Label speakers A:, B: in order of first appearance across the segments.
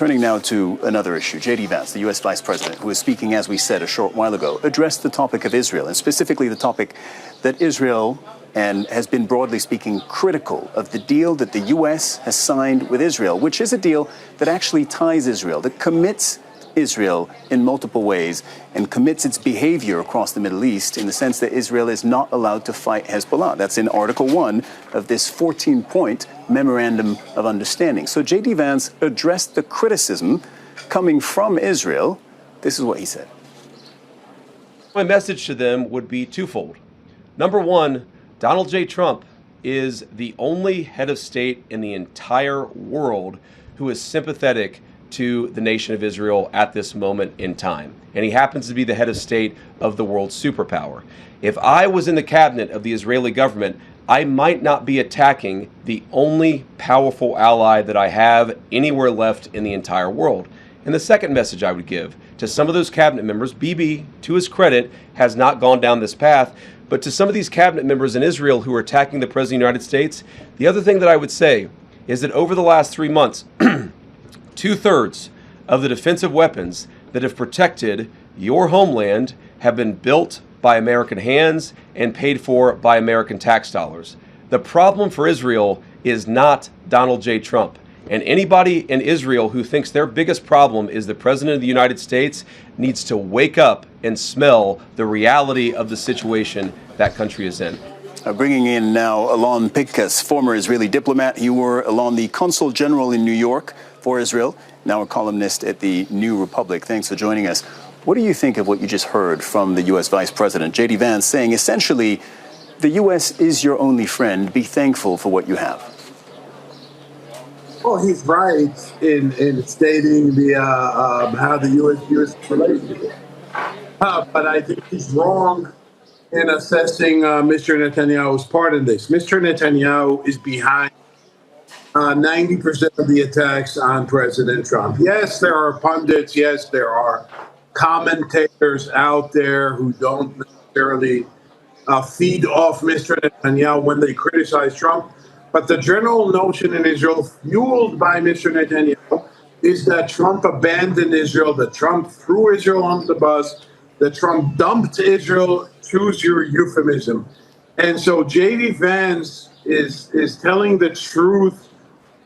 A: Turning now to another issue, J.D. Vance, the U.S. Vice President, who was speaking, as we said, a short while ago, addressed the topic of Israel, and specifically the topic that Israel and has been, broadly speaking, critical of the deal that the U.S. has signed with Israel, which is a deal that actually ties Israel, that commits Israel in multiple ways and commits its behavior across the Middle East in the sense that Israel is not allowed to fight Hezbollah. That's in Article 1 of this 14-point Memorandum of Understanding. So J.D. Vance addressed the criticism coming from Israel. This is what he said.
B: My message to them would be twofold. Number one, Donald J. Trump is the only head of state in the entire world who is sympathetic to the nation of Israel at this moment in time. And he happens to be the head of state of the world superpower. If I was in the cabinet of the Israeli government, I might not be attacking the only powerful ally that I have anywhere left in the entire world. And the second message I would give to some of those cabinet members, Bibi, to his credit, has not gone down this path, but to some of these cabinet members in Israel who are attacking the President of the United States, the other thing that I would say is that over the last 3 months, 2/3 of the defensive weapons that have protected your homeland have been built by American hands and paid for by American tax dollars. The problem for Israel is not Donald J. Trump. And anybody in Israel who thinks their biggest problem is the President of the United States needs to wake up and smell the reality of the situation that country is in.
A: Bringing in now Alon Pinkas, former Israeli diplomat. You were, Alon, the Consul General in New York for Israel, now a columnist at the New Republic. Thanks for joining us. What do you think of what you just heard from the U.S. Vice President, J.D. Vance, saying essentially the U.S. is your only friend, be thankful for what you have?
C: Well, he's right in stating the how the U.S. relationship. But I think he's wrong in assessing Mr. Netanyahu's part in this. Mr. Netanyahu is behind 90% of the attacks on President Trump. Yes, there are pundits. Yes, there are commentators out there who don't necessarily feed off Mr. Netanyahu when they criticize Trump. But the general notion in Israel, fueled by Mr. Netanyahu, is that Trump abandoned Israel, that Trump threw Israel on the bus, that Trump dumped Israel, choose your euphemism. And so J.D. Vance is telling the truth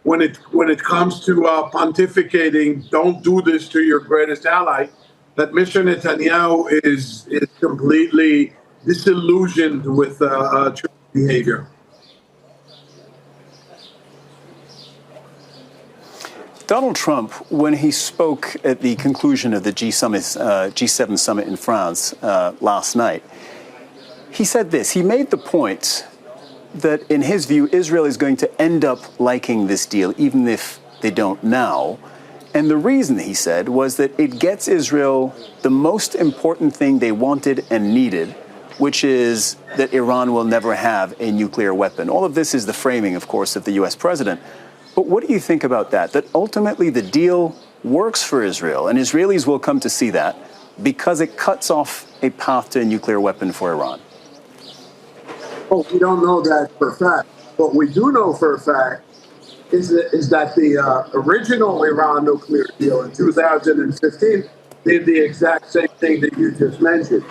C: when it comes to pontificating, don't do this to your greatest ally, that Mr. Netanyahu is completely disillusioned with Trump's behavior.
A: Donald Trump, when he spoke at the conclusion of the G7 summit in France last night, he said this. He made the point that, in his view, Israel is going to end up liking this deal, even if they don't now. And the reason, he said, was that it gets Israel the most important thing they wanted and needed, which is that Iran will never have a nuclear weapon. All of this is the framing, of course, of the U.S. president. But what do you think about that? That ultimately the deal works for Israel, and Israelis will come to see that because it cuts off a path to a nuclear weapon for Iran?
C: Well, we don't know that for a fact. What we do know for a fact is that the original Iran nuclear deal in 2015 did the exact same thing that you just mentioned.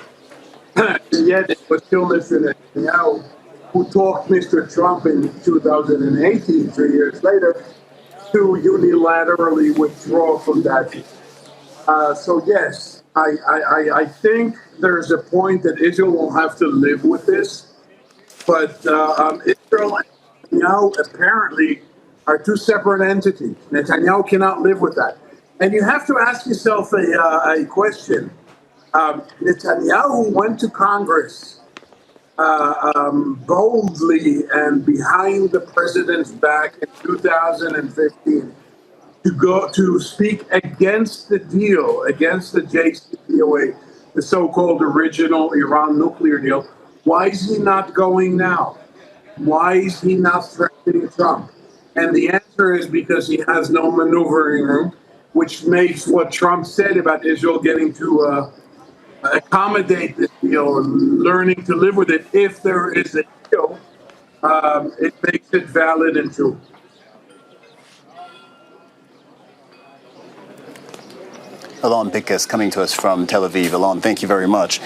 C: And yet it was still Mr. Netanyahu who talked Mr. Trump in 2018, 3 years later, to unilaterally withdraw from that. So yes, I think there's a point that Israel will have to live with this. But Israel and Netanyahu apparently are two separate entities. Netanyahu cannot live with that. And you have to ask yourself a question. Netanyahu went to Congress boldly and behind the president's back in 2015 to speak against the deal, against the JCPOA, the so-called original Iran nuclear deal. Why is he not going now? Why is he not threatening Trump? And the answer is because he has no maneuvering room, which makes what Trump said about Israel getting to accommodate this deal and learning to live with it, if there is a deal, it makes it valid and true.
A: Alon Pinkas coming to us from Tel Aviv. Alon, thank you very much.